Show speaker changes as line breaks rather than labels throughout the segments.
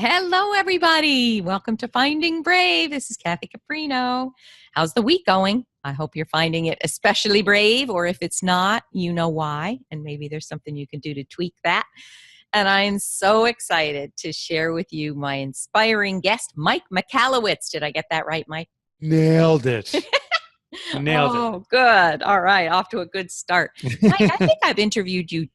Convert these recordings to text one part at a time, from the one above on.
Hello, everybody. Welcome to Finding Brave. This is Kathy Caprino. How's the week going? I hope you're finding it especially brave, or if it's not, you know why, and maybe there's something you can do to tweak that. And I'm so excited to share with you my inspiring guest, Mike Michalowicz. Did I get that right, Mike?
Nailed it. Nailed it.
Oh, good. All right. Off to a good start. Mike, I think I've interviewed you.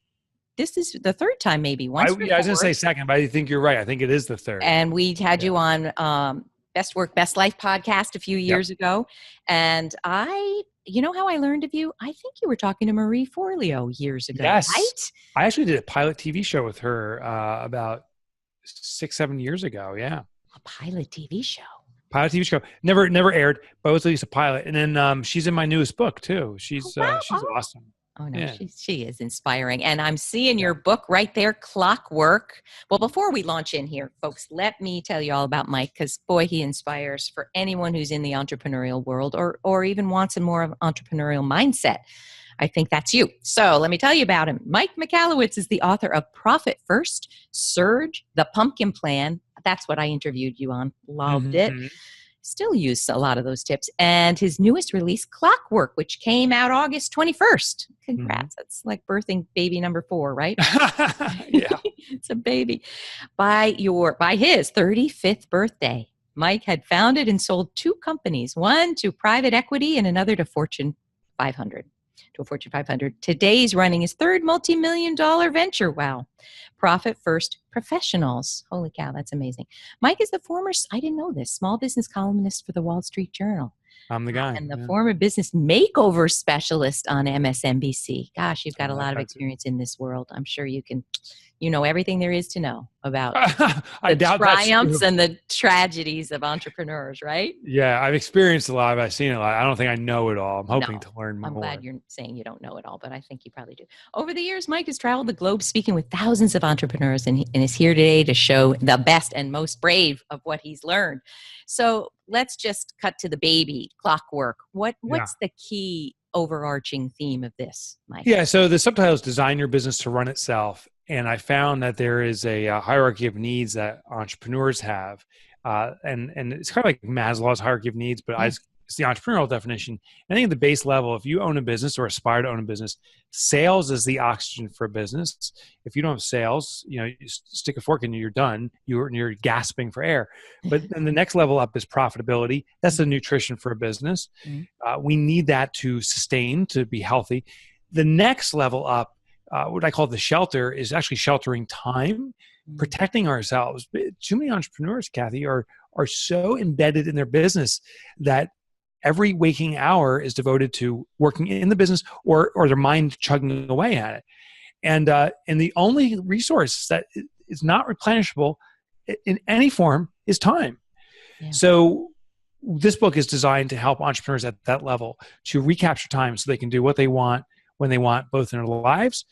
This is the third time, maybe once.
I was going to say second, but I think you're right. I think it is the third.
And we had you on Best Work, Best Life podcast a few years ago. And you know how I learned of you? I think you were talking to Marie Forleo years ago,
yes.
right?
I actually did a pilot TV show with her about 6-7 years ago. Yeah.
A pilot TV show.
Pilot TV show. Never aired, but it was at least a pilot. And then she's in my newest book too. She's awesome.
Oh, no, yeah. She is inspiring. And I'm seeing your book right there, Clockwork. Well, before we launch in here, folks, let me tell you all about Mike, because, boy, he inspires for anyone who's in the entrepreneurial world or even wants a more entrepreneurial mindset. I think that's you. So let me tell you about him. Mike Michalowicz is the author of Profit First, Surge, The Pumpkin Plan. That's what I interviewed you on. Loved it. Still use a lot of those tips. And his newest release, Clockwork, which came out August 21st. Congrats. That's like birthing baby number 4, right?
Yeah.
It's a baby. By his 35th birthday, Mike had founded and sold 2 companies, one to private equity and another to Fortune 500. To a Fortune 500. Today he's running his 3rd multi-million-dollar venture. Wow. Profit First Professionals. Holy cow, that's amazing. Mike is the former, I didn't know this, small business columnist for the Wall Street Journal.
I'm the guy.
And the former business makeover specialist on MSNBC. Gosh, you've got a lot of experience in this world. I'm sure you know everything there is to know about the triumphs and the tragedies of entrepreneurs, right?
Yeah, I've experienced a lot. I've seen a lot. I don't think I know it all. I'm hoping to learn more.
I'm glad you're saying you don't know it all, but I think you probably do. Over the years, Mike has traveled the globe speaking with thousands of entrepreneurs and is here today to show the best and most brave of what he's learned. So let's just cut to the baby, Clockwork. What's the key overarching theme of this, Mike?
Yeah, so the subtitle is Design Your Business to Run Itself. And I found that there is a hierarchy of needs that entrepreneurs have. And it's kind of like Maslow's hierarchy of needs, but it's the entrepreneurial definition. I think at the base level, if you own a business or aspire to own a business, sales is the oxygen for a business. If you don't have sales, you stick a fork in you, you're done. You're gasping for air. But then the next level up is profitability. That's the nutrition for a business. We need that to sustain, to be healthy. The next level up, what I call the shelter, is actually sheltering time, protecting ourselves. Too many entrepreneurs, Kathy, are so embedded in their business that every waking hour is devoted to working in the business or their mind chugging away at it. And the only resource that is not replenishable in any form is time. Yeah. So this book is designed to help entrepreneurs at that level to recapture time so they can do what they want when they want, both in their lives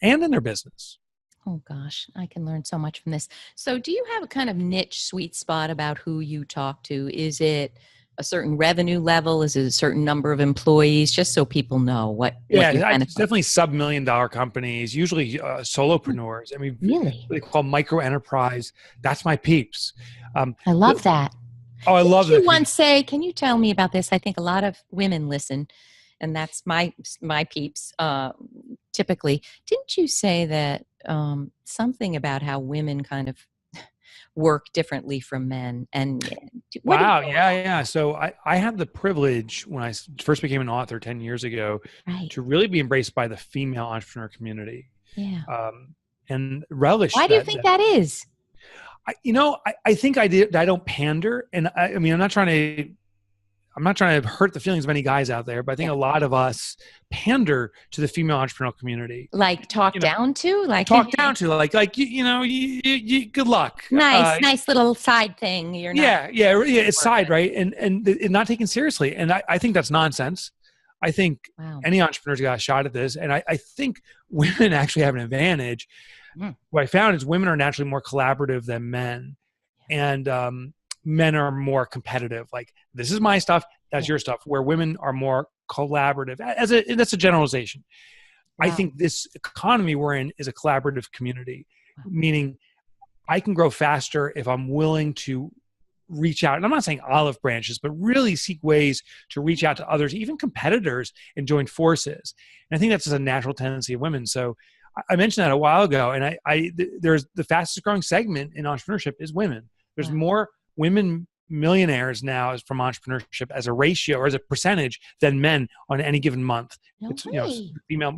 and in their business.
Oh gosh, I can learn so much from this. So do you have a kind of niche sweet spot about who you talk to? Is it a certain revenue level? Is it a certain number of employees? Just so people know what
it's definitely sub-$1 million companies, usually solopreneurs. I mean,
really?
They call micro enterprise. That's my peeps.
I love that.
Oh, I love that.
Did you once say, can you tell me about this? I think a lot of women listen, and that's my peeps typically. Didn't you say that something about how women kind of work differently from men? And
wow, yeah. So I had the privilege when I first became an author 10 years ago to really be embraced by the female entrepreneur community.
Yeah.
And relish.
Why do you think that is?
I think I don't pander, and I mean I'm not trying to hurt the feelings of any guys out there, but I think a lot of us pander to the female entrepreneurial community.
Like down to?
Like good luck.
Nice little side thing. You're not.
Yeah. It's side, right? And not taken seriously. And I think that's nonsense. I think any entrepreneur's got a shot at this. And I think women actually have an advantage. What I found is women are naturally more collaborative than men. And men are more competitive. Like, this is my stuff, that's your stuff. Where women are more collaborative. That's a generalization. Wow. I think this economy we're in is a collaborative community, meaning I can grow faster if I'm willing to reach out. And I'm not saying olive branches, but really seek ways to reach out to others, even competitors, and join forces. And I think that's just a natural tendency of women. So I mentioned that a while ago, and there's the fastest growing segment in entrepreneurship is women. There's more women millionaires now from entrepreneurship as a ratio or as a percentage than men on any given month.
No
it's
way.
the female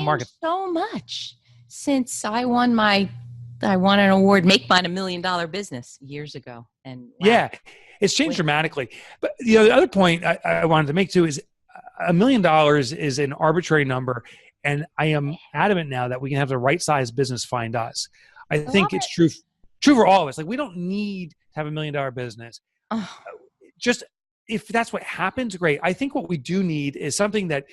market
So much since I won an award, Make Mine $1 million business years ago. And wow.
Yeah, it's changed dramatically. But the other point I wanted to make too is $1 million is an arbitrary number. And I am adamant now that we can have the right size business find us. I think it's true for all of us. Like, we don't need to have $1 million business. Just if that's what happens, great. I think what we do need is something that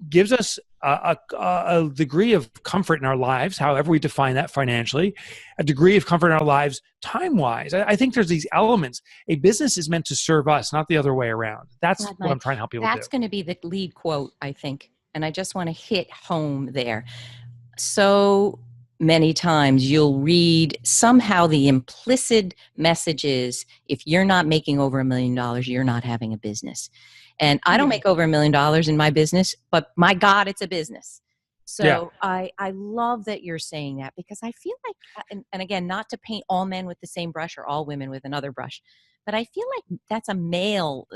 gives us a degree of comfort in our lives, however we define that financially, a degree of comfort in our lives time-wise. I think there's these elements. A business is meant to serve us, not the other way around. That's what I'm trying to help people do.
That's going to be the lead quote, I think. And I just want to hit home there. So many times you'll read somehow the implicit message is, if you're not making over $1 million, you're not having a business. And I don't make over $1 million in my business, but my God, it's a business. So I love that you're saying that, because I feel like, and again, not to paint all men with the same brush or all women with another brush, but I feel like that's a male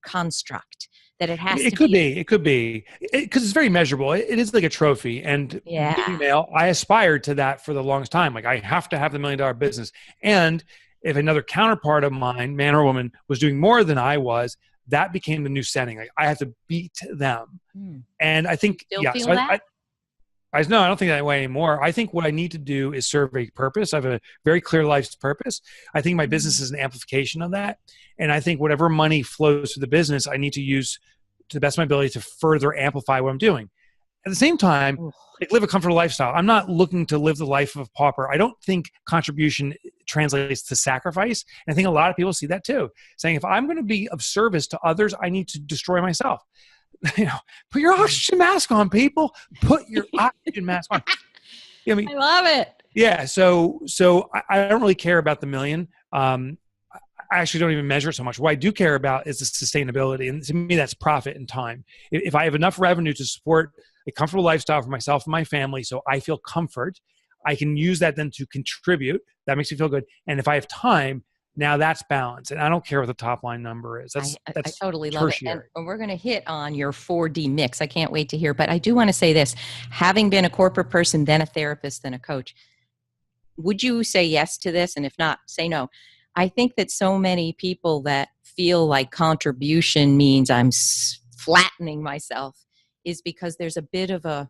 construct, that it has to be.
It could be. Because it's very measurable. It is like a trophy. And being male, I aspired to that for the longest time. Like, I have to have the $1 million business. And if another counterpart of mine, man or woman, was doing more than I was, that became the new setting. Like, I have to beat them. And I think,
feel that?
I don't think that way anymore. I think what I need to do is serve a purpose. I have a very clear life's purpose. I think my business is an amplification of that. And I think whatever money flows through the business, I need to use to the best of my ability to further amplify what I'm doing. At the same time, like, live a comfortable lifestyle. I'm not looking to live the life of a pauper. I don't think contribution translates to sacrifice. And I think a lot of people see that too, saying, if I'm going to be of service to others, I need to destroy myself. Put your oxygen mask on, people. Put your oxygen mask on. I
love it.
Yeah. So I don't really care about the million. I actually don't even measure it so much. What I do care about is the sustainability. And to me, that's profit and time. If I have enough revenue to support a comfortable lifestyle for myself and my family, so I feel comfort, I can use that then to contribute. That makes me feel good. And if I have time, now that's balance. And I don't care what the top line number is. That's
I totally
tertiary.
love it. And we're going to hit on your 4D mix. I can't wait to hear. But I do want to say this. Having been a corporate person, then a therapist, then a coach, would you say yes to this? And if not, say no. I think that so many people that feel like contribution means I'm flattening myself is because there's a bit of a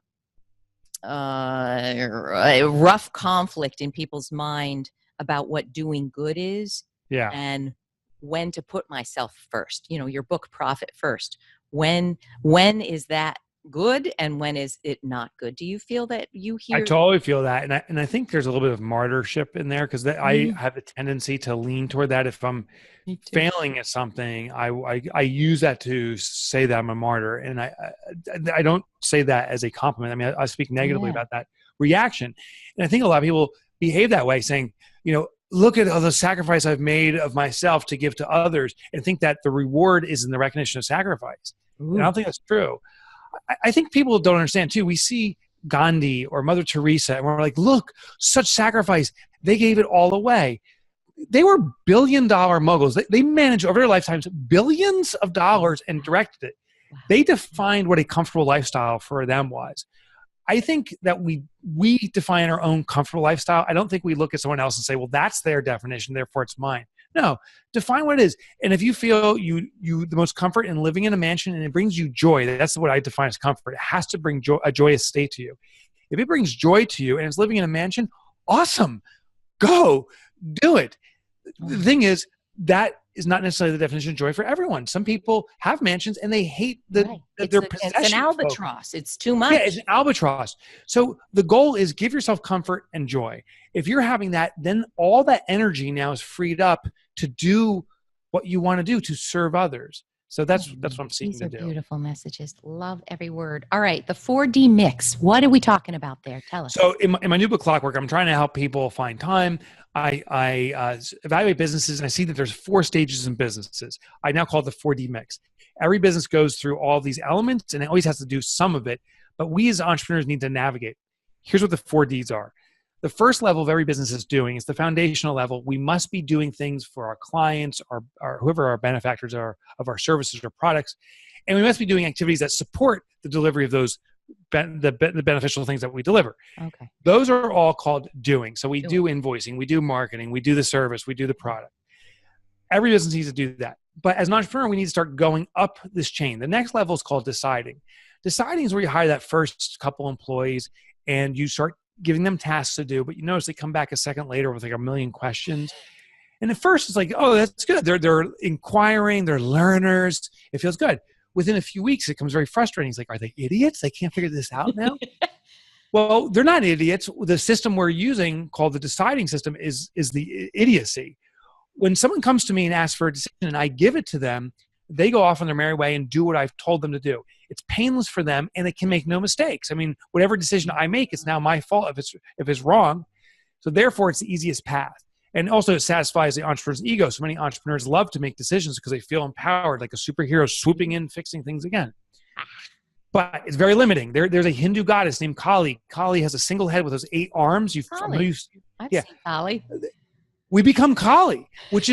rough conflict in people's mind about what doing good is.
Yeah.
And when to put myself first. Your book, Profit First. When is that good and when is it not good? Do you feel that you hear?
I totally feel that. And I think there's a little bit of martyrship in there, because I have a tendency to lean toward that. If I'm failing at something, I use that to say that I'm a martyr. And I don't say that as a compliment. I mean, I speak negatively about that reaction. And I think a lot of people behave that way, saying, look at all the sacrifice I've made of myself to give to others, and think that the reward is in the recognition of sacrifice. And I don't think that's true. I think people don't understand too. We see Gandhi or Mother Teresa, and we're like, look, such sacrifice. They gave it all away. They were billion-dollar moguls. They managed over their lifetimes billions of dollars and directed it. Wow. They defined what a comfortable lifestyle for them was. I think that we define our own comfortable lifestyle. I don't think we look at someone else and say, well, that's their definition, therefore it's mine. No, define what it is. And if you feel you the most comfort in living in a mansion and it brings you joy, that's what I define as comfort. It has to bring a joyous state to you. If it brings joy to you and it's living in a mansion, awesome. Go do it. The thing is, that is not necessarily the definition of joy for everyone. Some people have mansions and they hate their possessions.
It's an albatross. It's too much.
Yeah, it's an albatross. So the goal is give yourself comfort and joy. If you're having that, then all that energy now is freed up to do what you want to do, to serve others. So that's what I'm seeking to do.
These are beautiful messages. Love every word. All right, the 4D mix. What are we talking about there? Tell us.
So in my new book, Clockwork, I'm trying to help people find time. I evaluate businesses, and I see that there's 4 stages in businesses. I now call it the 4D mix. Every business goes through all these elements, and it always has to do some of it. But we as entrepreneurs need to navigate. Here's what the 4Ds are. The first level of every business is doing is the foundational level. We must be doing things for our clients, our whoever our benefactors are of our services or products, and we must be doing activities that support the delivery of those the beneficial things that we deliver.
Okay.
Those are all called doing. So we do invoicing, we do marketing, we do the service, we do the product. Every business needs to do that. But as an entrepreneur, we need to start going up this chain. The next level is called deciding. Deciding is where you hire that first couple employees and you start giving them tasks to do, but you notice they come back a second later with like a million questions. And at first it's like, oh, that's good. They're inquiring, they're learners. It feels good. Within a few weeks, it becomes very frustrating. It's like, are they idiots? They can't figure this out now? Well, they're not idiots. The system we're using called the deciding system is the idiocy. When someone comes to me and asks for a decision and I give it to them, they go off on their merry way and do what I've told them to do. It's painless for them and they can make no mistakes. I mean, whatever decision I make, it's now my fault if it's wrong. So therefore, it's the easiest path. And also it satisfies the entrepreneur's ego. So many entrepreneurs love to make decisions because they feel empowered, like a superhero swooping in, fixing things again. But it's very limiting. There's a Hindu goddess named Kali. Kali has a single head with those 8 arms.
I've seen Kali.
We become Kali, which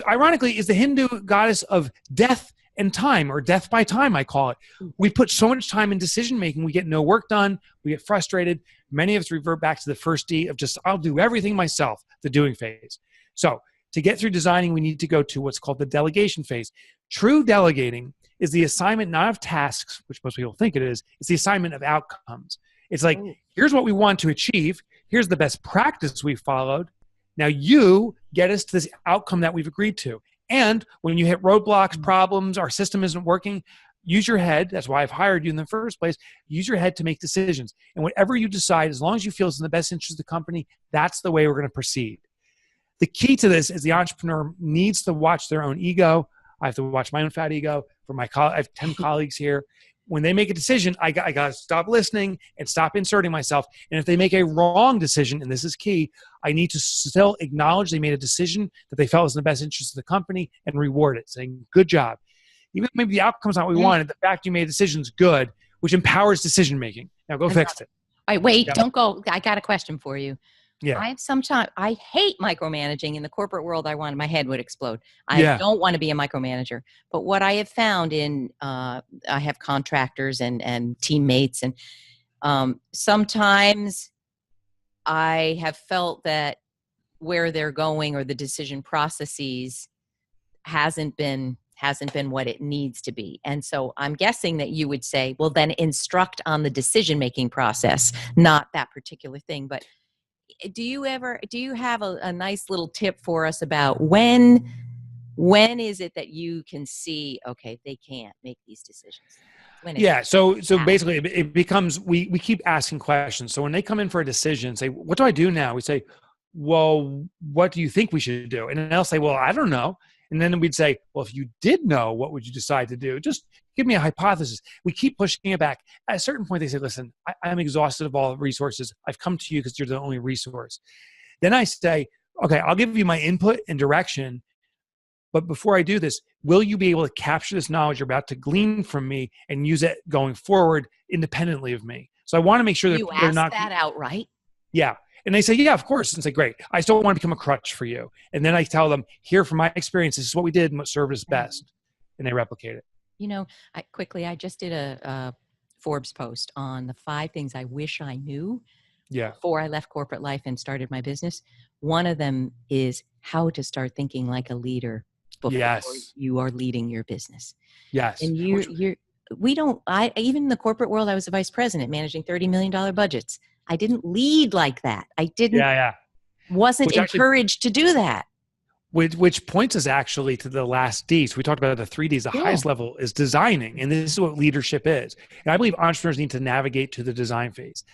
ironically is the Hindu goddess of death and time, or death by time, I call it. We put so much time in decision making, we get no work done, we get frustrated. Many of us revert back to the first D of just, I'll do everything myself, the doing phase. So to get through designing, we need to go to what's called the delegation phase. True delegating is the assignment not of tasks, which most people think it is, it's the assignment of outcomes. It's like, here's what we want to achieve, here's the best practice we followed, now you get us to this outcome that we've agreed to. And when you hit roadblocks, problems, our system isn't working, use your head. That's why I've hired you in the first place. Use your head to make decisions. And whatever you decide, as long as you feel it's in the best interest of the company, that's the way we're going to proceed. The key to this is the entrepreneur needs to watch their own ego. I have to watch my own fat ego. I have 10 colleagues here. When they make a decision, I got to stop listening and stop inserting myself. And if they make a wrong decision, and this is key, I need to still acknowledge they made a decision that they felt was in the best interest of the company and reward it, saying, good job. Even if maybe the outcome's not what we wanted, the fact you made a decision is good, which empowers decision-making. Now go fix it.
All right, wait, don't go. I got a question for you.
Yeah.
I hate micromanaging. In the corporate world, my head would explode. I don't want to be a micromanager. But what I have found I have contractors and teammates, and sometimes I have felt that where they're going or the decision processes hasn't been what it needs to be. And so I'm guessing that you would say, well, then instruct on the decision-making process, not that particular thing. But do you have a nice little tip for us about when is it that you can see, okay, they can't make these decisions?
So basically it becomes, we keep asking questions. So when they come in for a decision, say, what do I do now? We say, well, what do you think we should do? And then they'll say, well, I don't know. And then we'd say, well, if you did know, what would you decide to do? Just give me a hypothesis. We keep pushing it back. At a certain point, they say, listen, I'm exhausted of all resources. I've come to you because you're the only resource. Then I say, okay, I'll give you my input and direction. But before I do this, will you be able to capture this knowledge you're about to glean from me and use it going forward independently of me? So I want to make sure that they're not—
that outright?
Yeah. And they say, yeah, of course. And say, great. I still want to become a crutch for you. And then I tell them, here from my experience, this is what we did and what served us best. And they replicate it.
You know, I just did a Forbes post on the 5 things I wish I knew before I left corporate life and started my business. One of them is how to start thinking like a leader before you are leading your business. Yes. And even in the corporate world, I was a vice president managing $30 million budgets. I didn't lead like that. I wasn't encouraged to do that.
Which points us actually to the last D. So we talked about the 3 Ds. The highest level is designing. And this is what leadership is. And I believe entrepreneurs need to navigate to the design phase.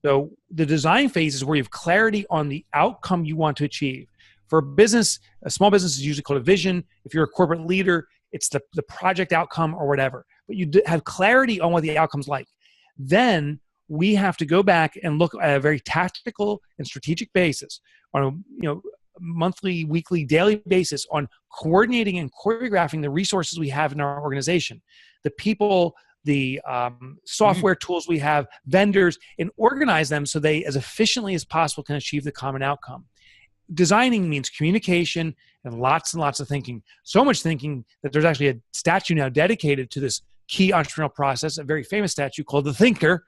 So the design phase is where you have clarity on the outcome you want to achieve. For a business, a small business is usually called a vision. If you're a corporate leader, it's the project outcome or whatever. But you have clarity on what the outcome's like. Then we have to go back and look at a very tactical and strategic basis. on a monthly, weekly, daily basis on coordinating and choreographing the resources we have in our organization, the people, the software tools we have, vendors, and organize them so they, as efficiently as possible, can achieve the common outcome. Designing means communication and lots of thinking. So much thinking that there's actually a statue now dedicated to this key entrepreneurial process, a very famous statue called the Thinker.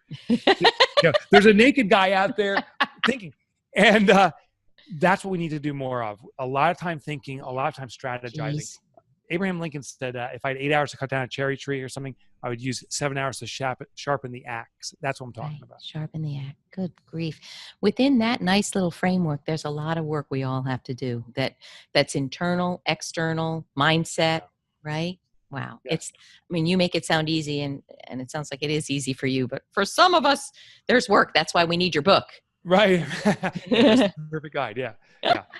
There's a naked guy out there thinking. And that's what we need to do more of. A lot of time thinking, a lot of time strategizing.
Jeez.
Abraham Lincoln said, if I had 8 hours to cut down a cherry tree or something, I would use 7 hours to sharpen the axe. That's what I'm talking about.
Sharpen the axe. Good grief. Within that nice little framework, there's a lot of work we all have to do that's internal, external, mindset, right? Wow.
Yeah.
You make it sound easy and it sounds like it is easy for you, but for some of us, there's work. That's why we need your book.
Right. That's the perfect guide. Yeah.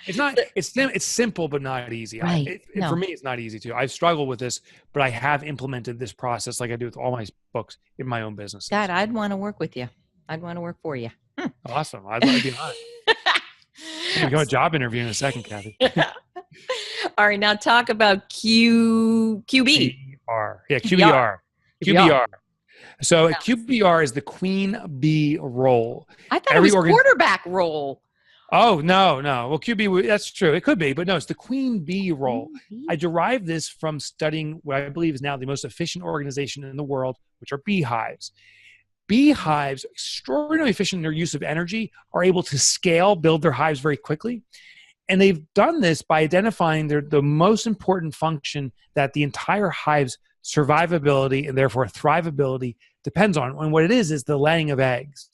It's not, it's simple, but not easy.
Right.
For me, it's not easy too. I've struggled with this, but I have implemented this process like I do with all my books in my own business.
God, I'd want to work with you. I'd want to work for you.
Awesome. I'd love to be on it. We'll go a job interview in a second, Kathy.
All right. Now talk about QBR.
Yeah. QBR. So a QBR is the queen bee role.
I thought it was quarterback role.
Oh, no. Well, QB, that's true. It could be, but no, it's the queen bee role. I derived this from studying what I believe is now the most efficient organization in the world, which are beehives. Beehives, extraordinarily efficient in their use of energy, are able to scale, build their hives very quickly. And they've done this by identifying the most important function that the entire hive's survivability and therefore thrivability depends on. And what it is the laying of eggs.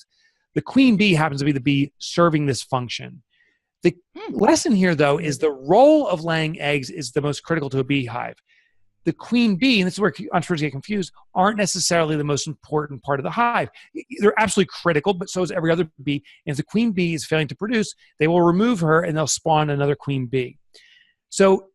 The queen bee happens to be the bee serving this function. The lesson here, though, is the role of laying eggs is the most critical to a beehive. The queen bee, and this is where entrepreneurs get confused, aren't necessarily the most important part of the hive. They're absolutely critical, but so is every other bee. And if the queen bee is failing to produce, they will remove her and they'll spawn another queen bee. So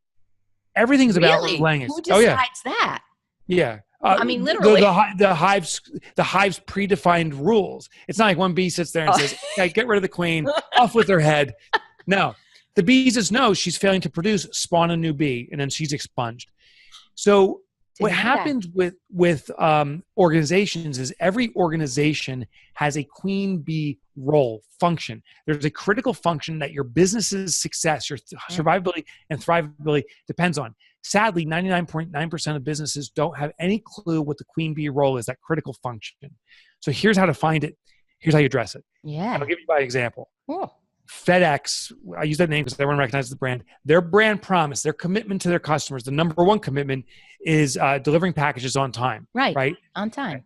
everything's about laying eggs.
Who decides that?
Yeah.
Literally.
The hive's predefined rules. It's not like one bee sits there and says, okay, get rid of the queen, off with her head. No. The bee says, no, she's failing to produce, spawn a new bee, and then she's expunged. So what happens with organizations is every organization has a queen bee role function. There's a critical function that your business's success, your survivability and thrivability depends on. Sadly, 99.9% of businesses don't have any clue what the queen bee role is, that critical function. So here's how to find it. Here's how you address it.
Yeah.
I'll give you by example.
Cool.
FedEx, I use that name because everyone recognizes the brand. Their brand promise, their commitment to their customers, the number one commitment is delivering packages on time.
Right. On time.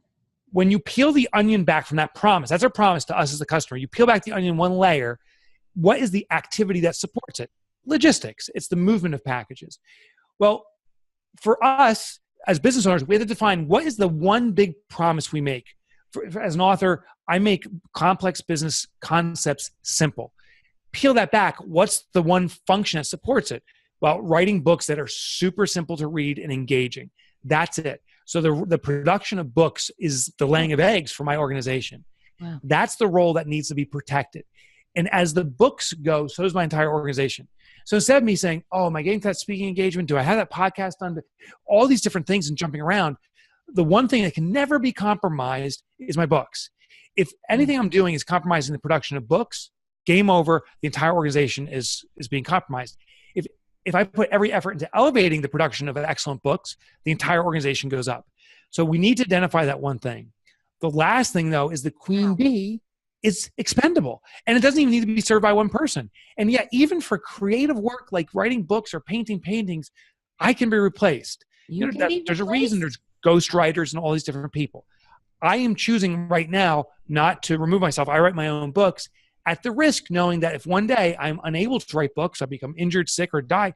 When you peel the onion back from that promise, that's our promise to us as the customer. You peel back the onion one layer. What is the activity that supports it? Logistics. It's the movement of packages. Well, for us as business owners, we have to define what is the one big promise we make. As an author, I make complex business concepts simple. Peel that back. What's the one function that supports it? Well, writing books that are super simple to read and engaging. That's it. So the production of books is the laying of eggs for my organization.
Wow.
That's the role that needs to be protected. And as the books go, so does my entire organization. So instead of me saying, oh, am I getting to that speaking engagement? Do I have that podcast done? All these different things and jumping around. The one thing that can never be compromised is my books. If anything I'm doing is compromising the production of books, game over, the entire organization is being compromised. If I put every effort into elevating the production of excellent books, the entire organization goes up. So we need to identify that one thing. The last thing, though, is the queen bee is expendable. And it doesn't even need to be served by one person. And yet, even for creative work like writing books or painting paintings, I can be replaced. There's a reason there's ghostwriters and all these different people. I am choosing right now not to remove myself. I write my own books at the risk knowing that if one day I'm unable to write books, I become injured, sick, or die,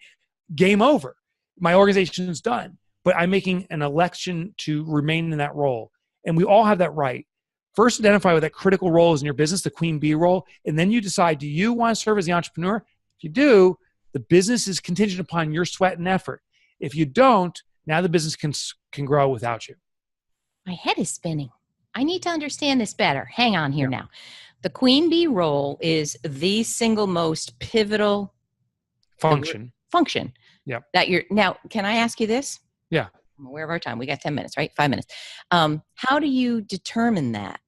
game over. My organization is done. But I'm making an election to remain in that role. And we all have that right. First, identify what that critical role is in your business, the queen bee role, and then you decide, do you want to serve as the entrepreneur? If you do, the business is contingent upon your sweat and effort. If you don't, now the business can grow without you.
My head is spinning. I need to understand this better. Hang on here now. The queen bee role is the single most pivotal
function.
Yeah. That you're now. Can I ask you this?
Yeah.
I'm aware of our time. We got 10 minutes, right? 5 minutes. How do you determine that?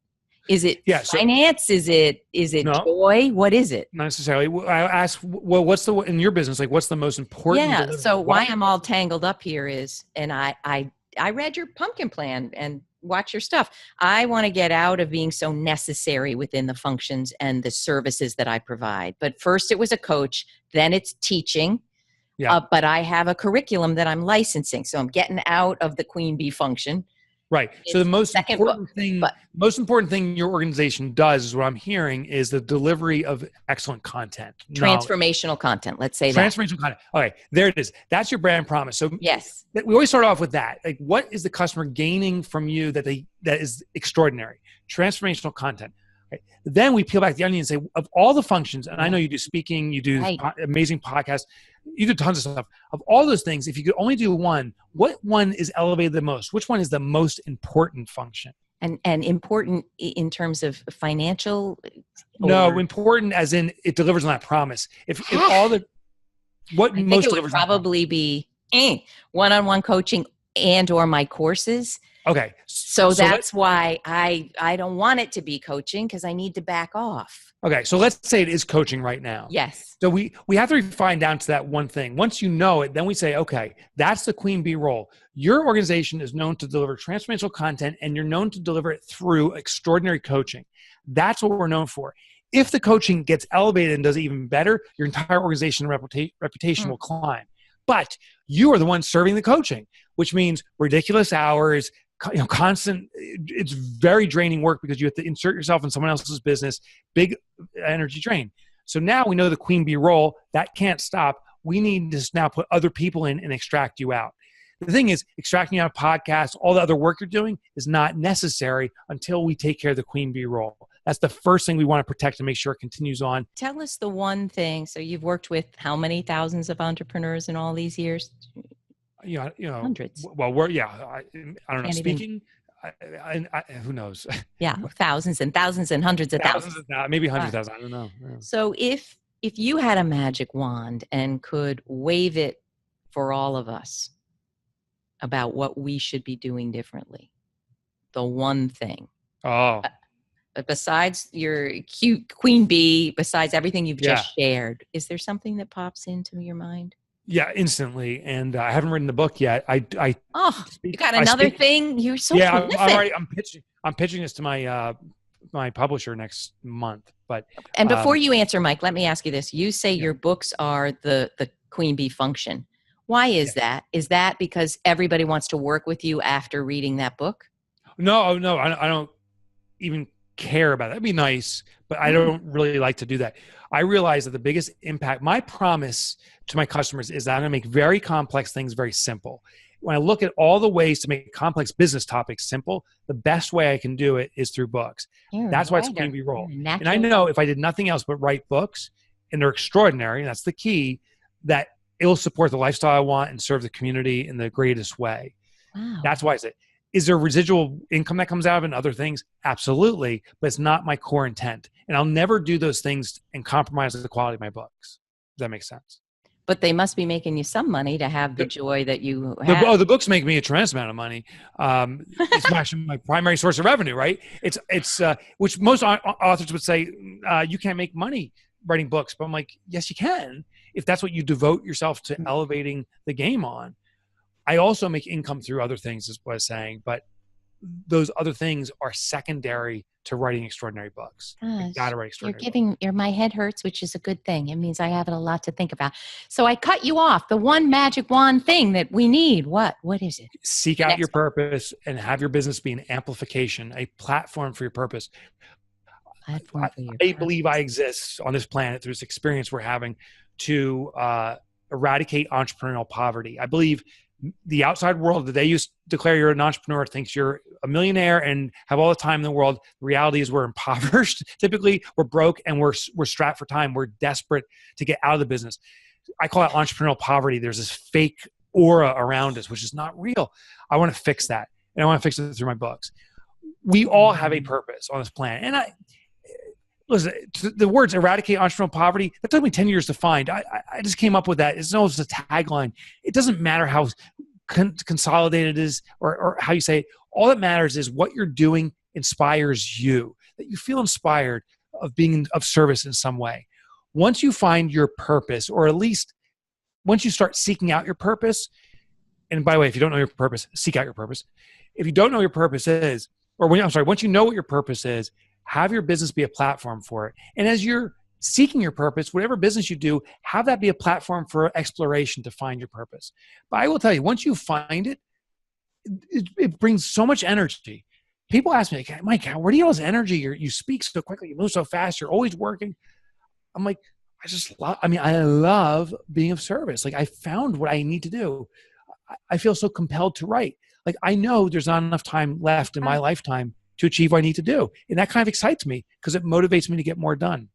Is it finance? Is it joy? What is it?
Not necessarily. I ask, well, what's in your business? Like, what's the most important?
Yeah. So why I'm all tangled up here is, and I read your pumpkin plan and watch your stuff. I want to get out of being so necessary within the functions and the services that I provide. But first it was a coach, then it's teaching. Yeah. But I have a curriculum that I'm licensing. So I'm getting out of the queen bee function.
Right. So the most important thing your organization does, is what I'm hearing, is the delivery of excellent content.
Transformational content. Let's say
transformational content. Okay, there it is. That's your brand promise. So
yes,
we always start off with that. Like, what is the customer gaining from you that is extraordinary? Transformational content. Right. Then we peel back the onion and say, of all the functions, and I know you do speaking, you do amazing podcasts, you do tons of stuff. Of all those things, if you could only do one, what one is elevated the most? Which one is the most important function?
And important in terms of financial?
No, important as in it delivers on that promise. If all the, what I most
think it would probably be one-on-one coaching and or my courses.
Okay.
So that's why I don't want it to be coaching, because I need to back off.
Okay. So let's say it is coaching right now.
Yes.
So we have to refine down to that one thing. Once you know it, then we say, okay, that's the queen bee role. Your organization is known to deliver transformational content, and you're known to deliver it through extraordinary coaching. That's what we're known for. If the coaching gets elevated and does it even better, your entire organization reputation will climb. But you are the one serving the coaching, which means ridiculous hours, constant. It's very draining work because you have to insert yourself in someone else's business, big energy drain. So now we know the queen bee role, that can't stop. We need to now put other people in and extract you out. The thing is, extracting you out of podcasts, all the other work you're doing is not necessary until we take care of the queen bee role. That's the first thing we want to protect and make sure it continues on.
Tell us the one thing. So you've worked with how many thousands of entrepreneurs in all these years?
Hundreds. Well, I don't know. Speaking, who knows?
Yeah, thousands and thousands and hundreds of thousands.
Maybe 100,000. I don't know. Yeah.
So if you had a magic wand and could wave it for all of us about what we should be doing differently, the one thing. Besides your cute queen bee, besides everything you've just shared, is there something that pops into your mind?
Yeah, instantly. And I haven't written the book yet.
You got another thing? You're so prolific.
I'm pitching this to my publisher next month.
And before you answer, Mike, let me ask you this. You say your books are the queen bee function. Why is that? Is that because everybody wants to work with you after reading that book?
No, I don't even care about that. That'd be nice, but I don't really like to do that. I realize that the biggest impact, my promise to my customers, is that I'm going to make very complex things very simple. When I look at all the ways to make complex business topics simple, the best way I can do it is through books. That's why it's a queen bee role. And I know if I did nothing else but write books, and they're extraordinary, and that's the key, that it will support the lifestyle I want and serve the community in the greatest way. Wow. That's why I say, is there residual income that comes out of it and other things? Absolutely, but it's not my core intent. And I'll never do those things and compromise the quality of my books. Does that make sense?
But they must be making you some money to have the joy that you have.
The books make me a tremendous amount of money. It's actually my primary source of revenue, right? It's which most authors would say, you can't make money writing books. But I'm like, yes, you can, if that's what you devote yourself to elevating the game on. I also make income through other things, is what I was saying, but those other things are secondary to writing extraordinary books. You gotta write extraordinary books.
My head hurts, which is a good thing. It means I have a lot to think about. So I cut you off. The one magic wand thing that we need. What is it?
Seek out your purpose and have your business be an amplification, a platform for your purpose. I believe I exist on this planet through this experience we're having to eradicate entrepreneurial poverty. I believe the outside world, that they used to declare you're an entrepreneur, thinks you're a millionaire and have all the time in the world. The reality is we're impoverished. Typically, we're broke and we're strapped for time. We're desperate to get out of the business. I call it entrepreneurial poverty. There's this fake aura around us, which is not real. I want to fix that. And I want to fix it through my books. We all have a purpose on this planet. And listen, the words eradicate entrepreneurial poverty, that took me 10 years to find. I just came up with that. It's almost a tagline. It doesn't matter how consolidated it is or how you say it. All that matters is what you're doing inspires you, that you feel inspired of being of service in some way. Once you find your purpose, or at least once you start seeking out your purpose, and by the way, if you don't know your purpose, seek out your purpose. If you don't know what your purpose is, once you know what your purpose is, have your business be a platform for it. And as you're seeking your purpose, whatever business you do, have that be a platform for exploration to find your purpose. But I will tell you, once you find it, it brings so much energy. People ask me, like, Mike, where do you get all this energy? You speak so quickly, you move so fast, you're always working. I'm like, I love being of service. Like, I found what I need to do. I feel so compelled to write. Like, I know there's not enough time left in my lifetime to achieve what I need to do. And that kind of excites me because it motivates me to get more done.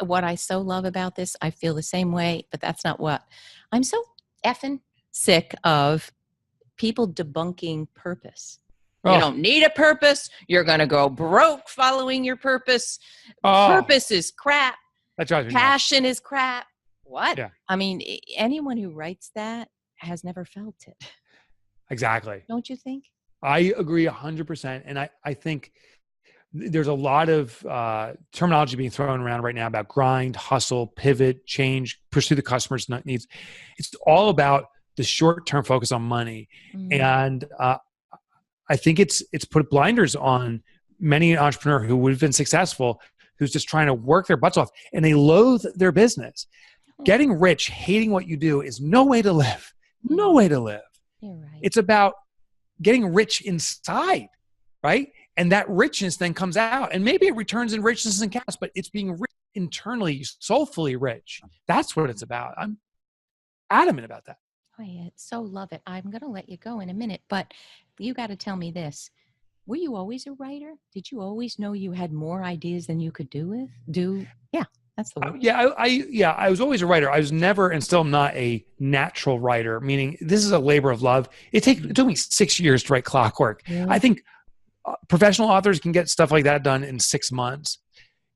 What I so love about this, I feel the same way, but that's not what. I'm so effing sick of people debunking purpose. You don't need a purpose. You're going to go broke following your purpose. Purpose is crap.
That drives me
Passion is crap. What?
Yeah.
I mean, anyone who writes that has never felt it.
Exactly.
Don't you think?
I agree 100%. And I think there's a lot of terminology being thrown around right now about grind, hustle, pivot, change, pursue the customer's needs. It's all about the short-term focus on money. And I think it's put blinders on many entrepreneurs who would have been successful, who's just trying to work their butts off, and they loathe their business. Getting rich, hating what you do is no way to live. No way to live.
You're right.
It's about getting rich inside, right? And that richness then comes out, and maybe it returns in richness and cash, but it's being rich internally, soulfully rich. That's what it's about. I'm adamant about that.
I so love it. I'm going to let you go in a minute, but you got to tell me this. Were you always a writer? Did you always know you had more ideas than you could do? Yeah, that's the word.
I was always a writer. I was never and still not a natural writer, meaning this is a labor of love. It took me 6 years to write Clockwork.
Really?
I think professional authors can get stuff like that done in 6 months.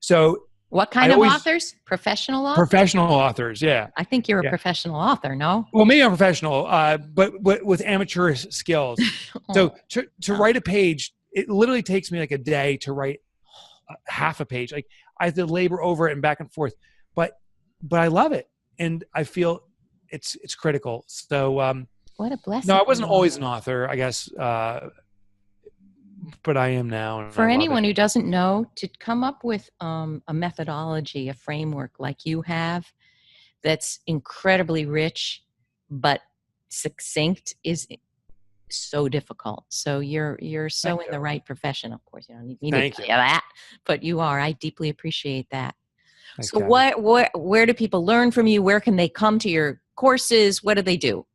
So
what kind of authors? Professional authors?
Professional authors, yeah.
I think you're a professional author, no?
Well, maybe I'm professional, but with amateur skills. So to write a page, it literally takes me like a day to write half a page. Like, I have to labor over it and back and forth, but I love it, and I feel it's critical. So
what a blessing!
No, I wasn't always an author, I guess, but I am now.
For anyone who doesn't know, to come up with a methodology, a framework like you have, that's incredibly rich but succinct is so difficult. So you're so in the right profession. Of course, you don't need me to tell you that, but you are. I deeply appreciate that. Thanks, so where do people learn from you? Where can they come to your courses? What do they do?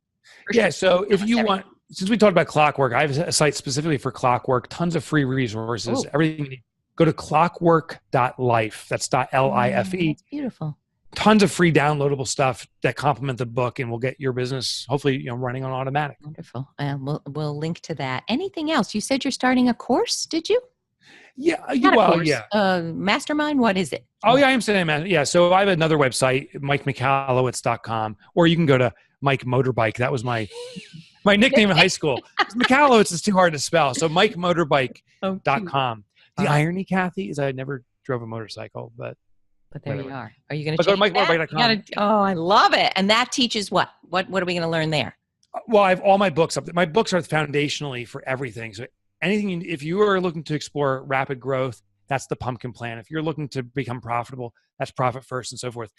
So if you want, since we talked about Clockwork, I have a site specifically for Clockwork, tons of free resources, everything you need. Go to clockwork.life. That's .life.
That's beautiful.
Tons of free downloadable stuff that complement the book and will get your business, hopefully, running on automatic.
Wonderful. We'll link to that. Anything else? You said you're starting a course, did you?
Yeah.
Mastermind? What is it?
Oh, yeah, I am saying that. Yeah. So I have another website, MikeMichalowicz.com, or you can go to Mike Motorbike. That was my nickname in high school. Michalowicz is too hard to spell. So MikeMotorbike.com. The irony, Kathy, is I never drove a motorcycle, but
there you are. Are you going to
go to MikeMotorbike.com?
Oh, I love it. And that teaches what? What are we going to learn there?
Well, I have all my books up there. My books are foundationally for everything. So anything, if you are looking to explore rapid growth, that's the pumpkin plan. If you're looking to become profitable, that's profit first and so forth.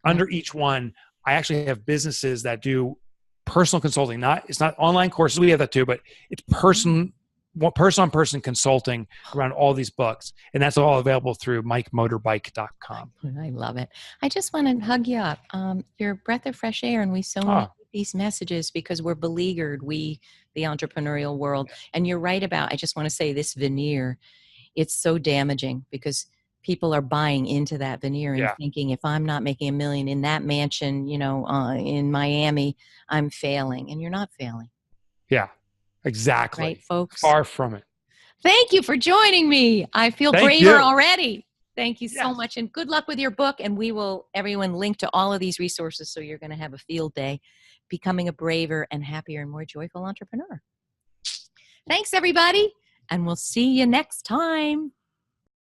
Under each one, I actually have businesses that do personal consulting. It's not online courses. We have that too, but it's person-on-person consulting around all these books. And that's all available through MikeMotorbike.com.
I love it. I just want to hug you up. You're a breath of fresh air, and we need these messages because we're beleaguered, the entrepreneurial world. And you're right about, I just want to say this veneer, it's so damaging because people are buying into that veneer and thinking, if I'm not making $1 million in that mansion, in Miami, I'm failing. And you're not failing.
Yeah, exactly.
Right, folks?
Far from it.
Thank you for joining me. I feel
Thank
braver
you.
already. Thank you so
Yes.
much. And good luck with your book. And we will, everyone, link to all of these resources so you're going to have a field day becoming a braver and happier and more joyful entrepreneur. Thanks, everybody. And we'll see you next time.